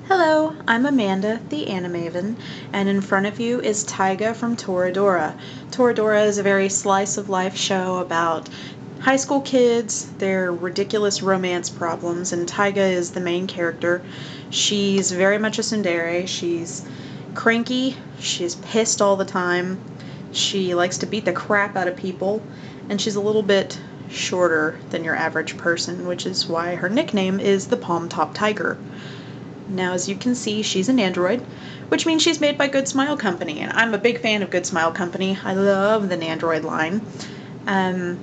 Hello, I'm Amanda, the Animaven, and in front of you is Taiga from Toradora. Toradora is a very slice-of-life show about high school kids, their ridiculous romance problems, and Taiga is the main character. She's very much a tsundere. She's cranky, she's pissed all the time, she likes to beat the crap out of people, and she's a little bit shorter than your average person, which is why her nickname is the Palm Top Tiger. Now, as you can see, she's an Nendoroid, which means she's made by Good Smile Company, and I'm a big fan of Good Smile Company. I love the Nendoroid line. I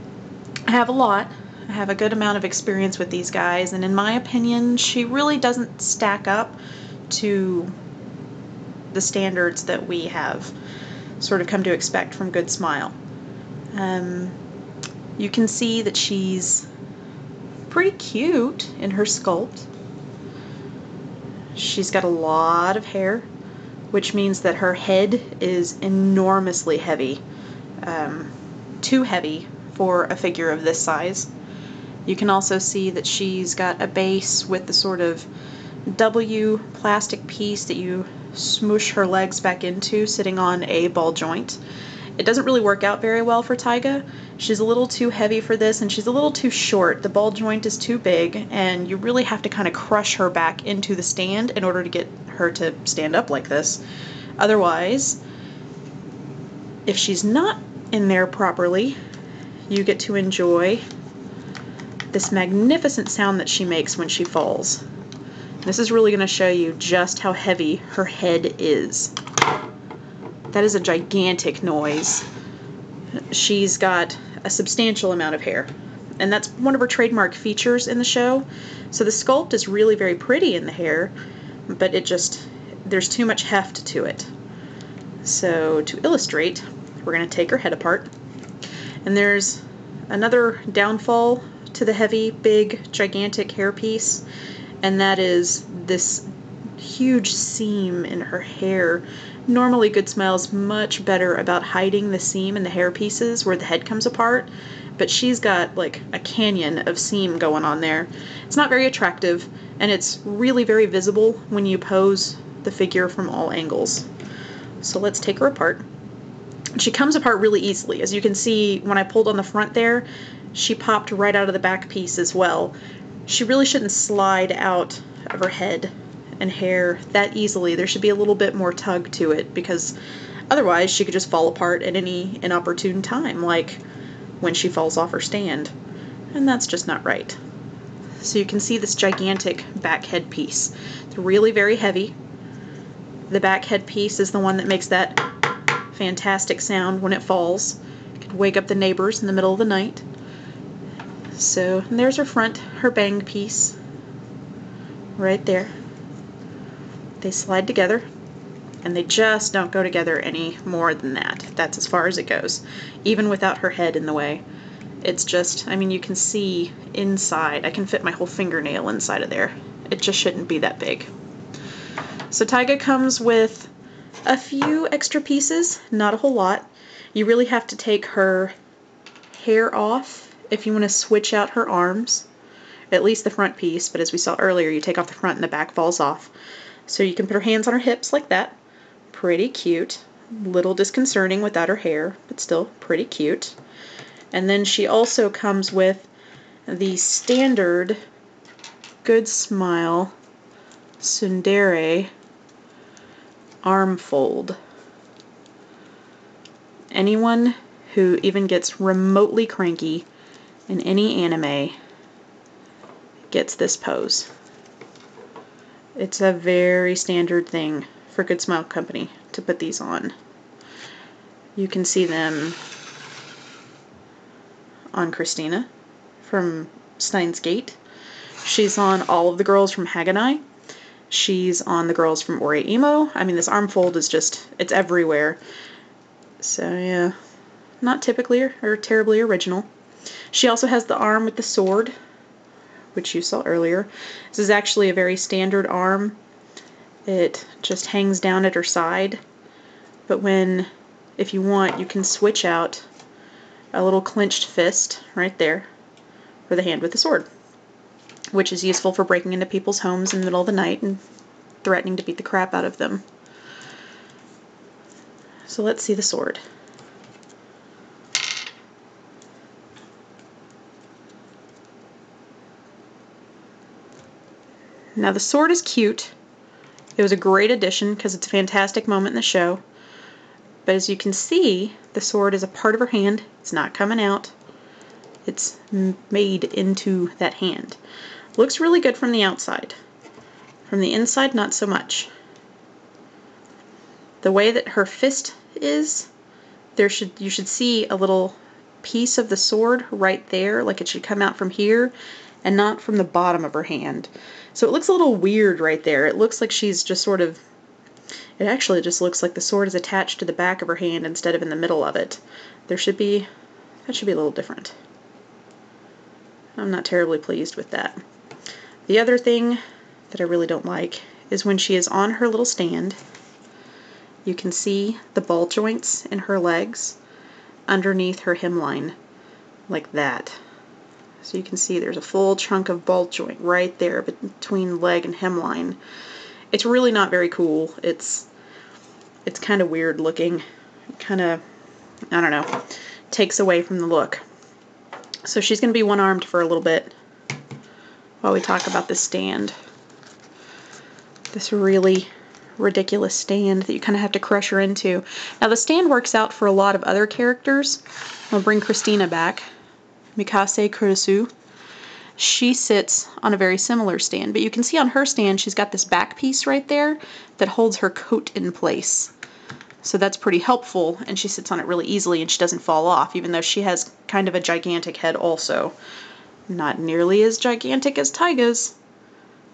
have a lot. I have a good amount of experience with these guys, and in my opinion, she really doesn't stack up to the standards that we have sort of come to expect from Good Smile. You can see that she's pretty cute in her sculpt. She's got a lot of hair, which means that her head is enormously heavy. Too heavy for a figure of this size. You can also see that she's got a base with the sort of W plastic piece that you smoosh her legs back into, sitting on a ball joint. It doesn't really work out very well for Taiga. She's a little too heavy for this, and she's a little too short. The ball joint is too big, and you really have to kind of crush her back into the stand in order to get her to stand up like this. Otherwise, if she's not in there properly, you get to enjoy this magnificent sound that she makes when she falls. This is really going to show you just how heavy her head is. That is a gigantic noise. She's got a substantial amount of hair, and that's one of her trademark features in the show. So the sculpt is really very pretty in the hair, but there's too much heft to it. So to illustrate, we're going to take her head apart, and there's another downfall to the heavy, big, gigantic hairpiece, and that is this huge seam in her hair. Normally Good Smile's much better about hiding the seam in the hair pieces where the head comes apart, but she's got like a canyon of seam going on there. It's not very attractive, and it's really very visible when you pose the figure from all angles. So let's take her apart. She comes apart really easily. As you can see, when I pulled on the front there, she popped right out of the back piece as well. She really shouldn't slide out of her head and hair that easily. There should be a little bit more tug to it, because otherwise she could just fall apart at any inopportune time, like when she falls off her stand, and that's just not right. So you can see this gigantic back head piece. It's really very heavy. The back head piece is the one that makes that fantastic sound when it falls. It could wake up the neighbors in the middle of the night. So and there's her front, her bang piece right there. They slide together, and they just don't go together any more than that. That's as far as it goes, even without her head in the way. It's just, I mean, you can see inside. I can fit my whole fingernail inside of there. It just shouldn't be that big. So Taiga comes with a few extra pieces, not a whole lot. You really have to take her hair off if you want to switch out her arms, at least the front piece, but as we saw earlier, you take off the front and the back falls off. So you can put her hands on her hips like that. Pretty cute. Little disconcerting without her hair, but still pretty cute. And then she also comes with the standard Good Smile tsundere arm fold. Anyone who even gets remotely cranky in any anime gets this pose. It's a very standard thing for Good Smile Company to put these on. You can see them on Christina from Steins Gate. She's on all of the girls from Haganai. She's on the girls from Ore Imo. I mean, this arm fold is just, it's everywhere. So yeah, not typically or terribly original. She also has the arm with the sword, which you saw earlier. This is actually a very standard arm. It just hangs down at her side, but if you want, you can switch out a little clenched fist right there for the hand with the sword, which is useful for breaking into people's homes in the middle of the night and threatening to beat the crap out of them. So let's see the sword. Now the sword is cute. It was a great addition because it's a fantastic moment in the show. But as you can see, the sword is a part of her hand. It's not coming out. It's made into that hand. Looks really good from the outside. From the inside, not so much. The way that her fist is, you should see a little piece of the sword right there, like it should come out from here and not from the bottom of her hand. So it looks a little weird right there. It looks like she's just sort of, it actually just looks like the sword is attached to the back of her hand instead of in the middle of it. That should be a little different. I'm not terribly pleased with that. The other thing that I really don't like is when she is on her little stand, you can see the ball joints in her legs underneath her hemline, like that. So you can see there's a full chunk of ball joint right there between leg and hemline. It's really not very cool. It's kind of weird looking. Kind of, I don't know, takes away from the look. So she's going to be one-armed for a little bit while we talk about this stand. This really ridiculous stand that you kind of have to crush her into. Now the stand works out for a lot of other characters. I'll bring Christina back. Mikase Kurisu. She sits on a very similar stand, but you can see on her stand she's got this back piece right there that holds her coat in place. So that's pretty helpful, and she sits on it really easily and she doesn't fall off, even though she has kind of a gigantic head also. Not nearly as gigantic as Taiga's,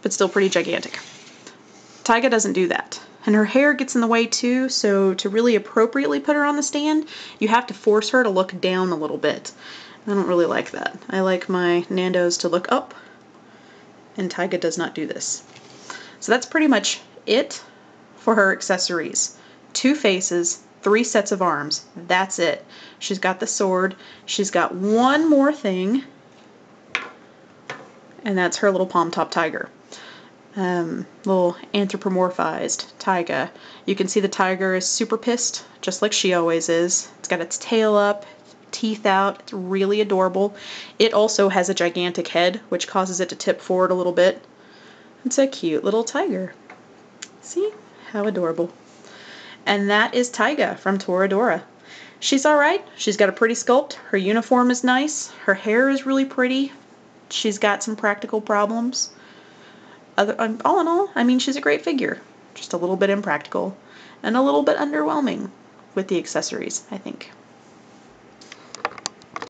but still pretty gigantic. Taiga doesn't do that. And her hair gets in the way too, so to really appropriately put her on the stand, you have to force her to look down a little bit. I don't really like that. I like my Nandos to look up, and Taiga does not do this. So that's pretty much it for her accessories. 2 faces, 3 sets of arms. That's it. She's got the sword. She's got one more thing, and that's her little palm top tiger. Little anthropomorphized taiga. You can see the tiger is super pissed, just like she always is. It's got its tail up, teeth out. It's really adorable. It also has a gigantic head, which causes it to tip forward a little bit. It's a cute little tiger. See? How adorable. And that is Taiga from Toradora. She's alright. She's got a pretty sculpt. Her uniform is nice. Her hair is really pretty. She's got some practical problems. All in all, I mean, she's a great figure. Just a little bit impractical and a little bit underwhelming with the accessories, I think.